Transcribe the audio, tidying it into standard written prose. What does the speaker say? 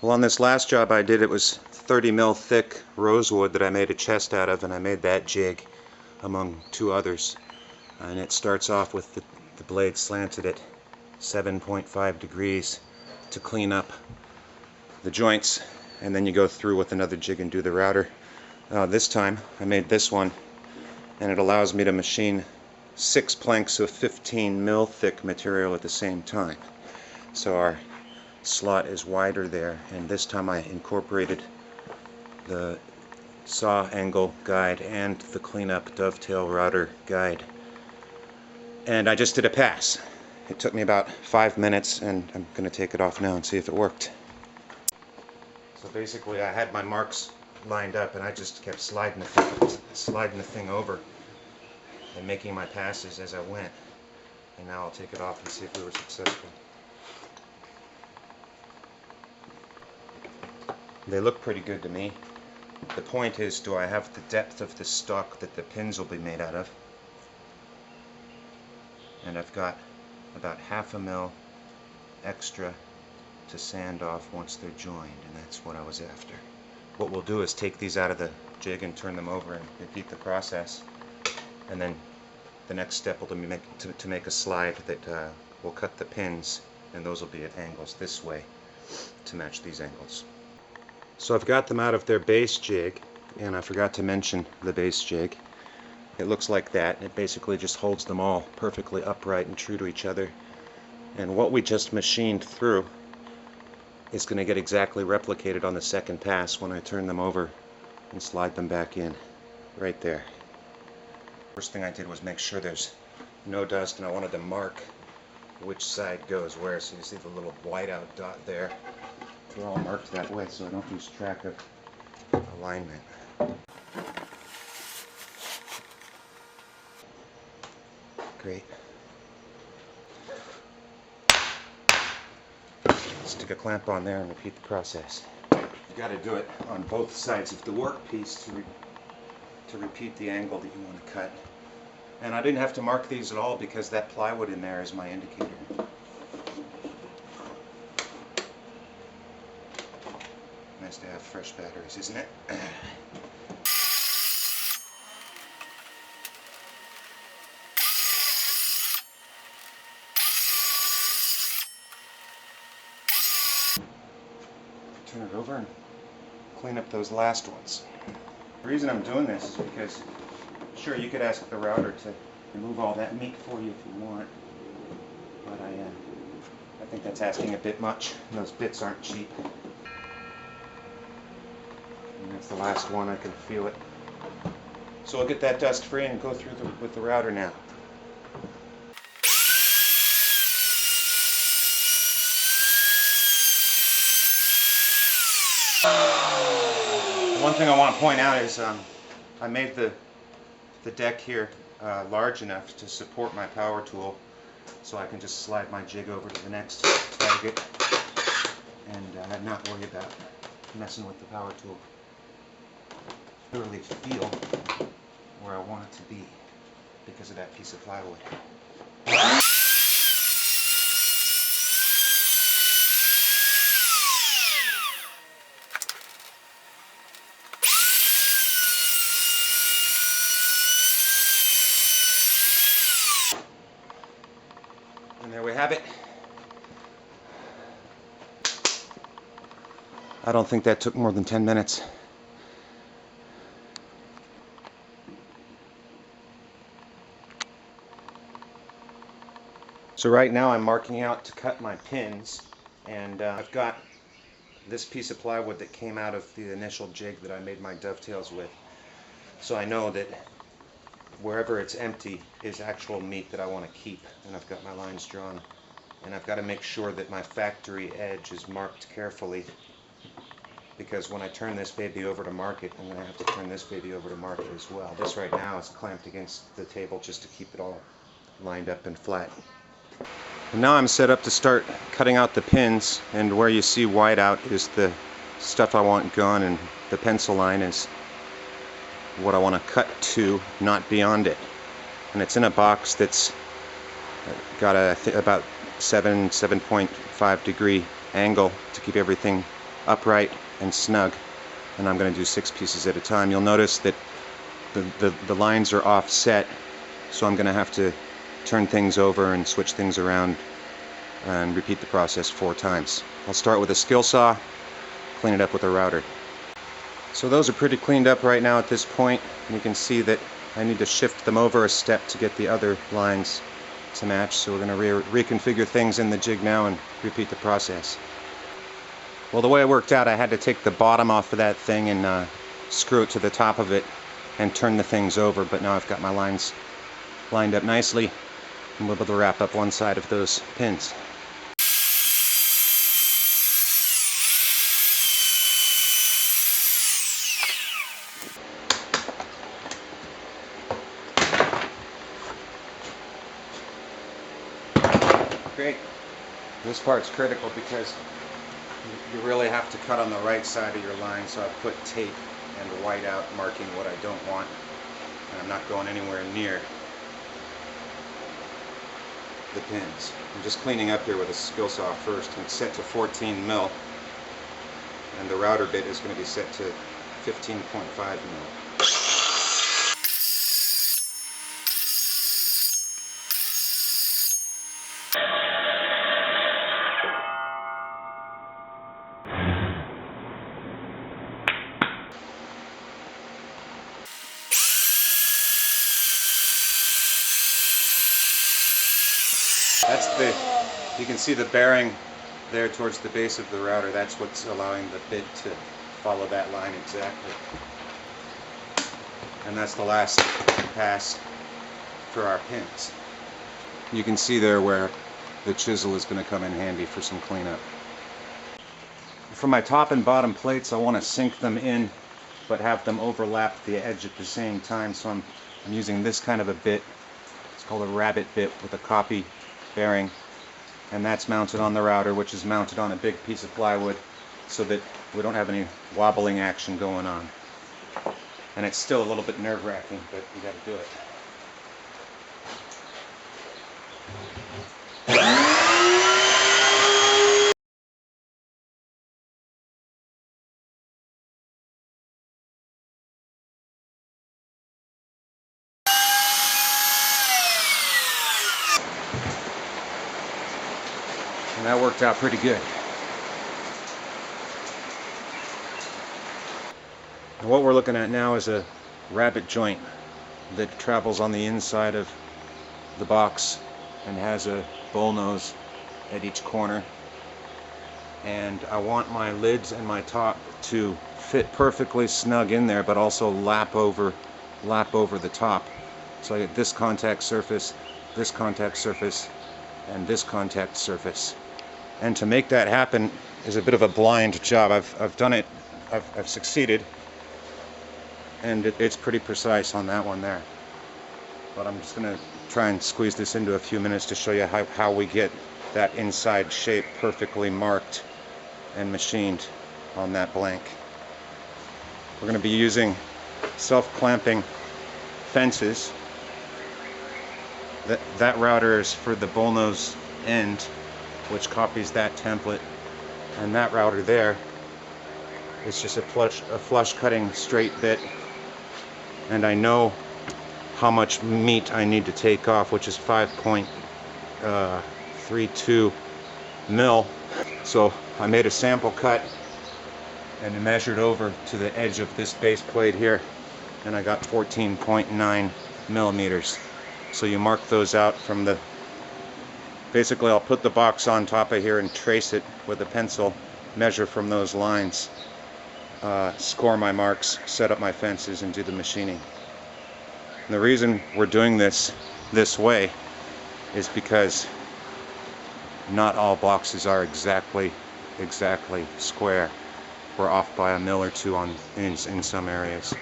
Well, on this last job I did, it was 30 mil thick rosewood that I made a chest out of, and I made that jig among two others. And it starts off with the blade slanted at 7.5 degrees to clean up the joints, and then you go through with another jig and do the router. This time I made this one, and it allows me to machine 6 planks of 15 mil thick material at the same time. So our slot is wider there, and this time I incorporated the saw angle guide and the cleanup dovetail router guide, and I just did a pass. It took me about 5 minutes, and I'm going to take it off now and see if it worked. So basically I had my marks lined up, and I just kept sliding the thing over and making my passes as I went. And now I'll take it off and see if we were successful. They look pretty good to me. The point is, do I have the depth of the stock that the pins will be made out of? And I've got about 1/2 mil extra to sand off once they're joined, and that's what I was after. What we'll do is take these out of the jig and turn them over and repeat the process, and then the next step will be to make a slide that will cut the pins, and those will be at angles this way to match these angles. So I've got them out of their base jig, and I forgot to mention the base jig. It looks like that. It basically just holds them all perfectly upright and true to each other. And what we just machined through is going to get exactly replicated on the second pass when I turn them over and slide them back in. Right there. First thing I did was make sure there's no dust, and I wanted to mark which side goes where. So you see the little whiteout dot there. They're all marked that way so I don't lose track of alignment. Great. Stick a clamp on there and repeat the process. You got to do it on both sides of the workpiece to repeat the angle that you want to cut. And I didn't have to mark these at all because that plywood in there is my indicator. Nice to have fresh batteries, isn't it? Turn it over and clean up those last ones. The reason I'm doing this is because, sure, you could ask the router to remove all that meat for you if you want, but I think that's asking a bit much, and those bits aren't cheap. And that's the last one. I can feel it. So I'll get that dust free and go through with the router now. One thing I want to point out is I made the deck here large enough to support my power tool, so I can just slide my jig over to the next target and not worry about messing with the power tool. Literally feel where I want it to be because of that piece of plywood. And there we have it. I don't think that took more than 10 minutes. So right now I'm marking out to cut my pins, and I've got this piece of plywood that came out of the initial jig that I made my dovetails with. So I know that wherever it's empty is actual meat that I want to keep, and I've got my lines drawn, and I've got to make sure that my factory edge is marked carefully, because when I turn this baby over to market, I'm going to have to turn this baby over to market as well. This right now is clamped against the table just to keep it all lined up and flat. And now I'm set up to start cutting out the pins, and where you see white out is the stuff I want gone, and the pencil line is what I want to cut to, not beyond it. And it's in a box that's got about 7.5 degree angle to keep everything upright and snug, and I'm going to do 6 pieces at a time. You'll notice that the lines are offset, so I'm going to have to turn things over and switch things around and repeat the process 4 times. I'll start with a skill saw, clean it up with a router. So those are pretty cleaned up right now at this point. You can see that I need to shift them over a step to get the other lines to match. So we're going to reconfigure things in the jig now and repeat the process. Well, the way it worked out, I had to take the bottom off of that thing and screw it to the top of it and turn the things over, but now I've got my lines lined up nicely and we'll be able to wrap up one side of those pins. Great. This part's critical because you really have to cut on the right side of your line, so I've put tape and white out marking what I don't want, and I'm not going anywhere near the pins. I'm just cleaning up here with a skill saw first, and it's set to 14 mil, and the router bit is going to be set to 15.5 mil. You can see the bearing there towards the base of the router. That's what's allowing the bit to follow that line exactly. And that's the last pass for our pins. You can see there where the chisel is going to come in handy for some cleanup. For my top and bottom plates, I want to sink them in but have them overlap the edge at the same time, so I'm using this kind of a bit. It's called a rabbit bit with a copy bearing, and that's mounted on the router, which is mounted on a big piece of plywood so that we don't have any wobbling action going on. And it's still a little bit nerve-wracking, but you got to do it. And that worked out pretty good. And what we're looking at now is a rabbit joint that travels on the inside of the box and has a bull nose at each corner. And I want my lids and my top to fit perfectly snug in there, but also lap over the top. So I get this contact surface, and this contact surface. And to make that happen is a bit of a blind job. I've done it, I've succeeded, and it's pretty precise on that one there. But I'm just going to try and squeeze this into a few minutes to show you how we get that inside shape perfectly marked and machined on that blank. We're going to be using self-clamping fences. That router is for the bullnose end, which copies that template, and that router there is just a flush cutting straight bit, and I know how much meat I need to take off, which is 5.32 mil. So I made a sample cut and measured over to the edge of this base plate here, and I got 14.9 millimeters. So you mark those out from the, basically I'll put the box on top of here and trace it with a pencil, measure from those lines, score my marks, set up my fences, and do the machining. And the reason we're doing this way is because not all boxes are exactly square. We're off by a mil or two in some areas.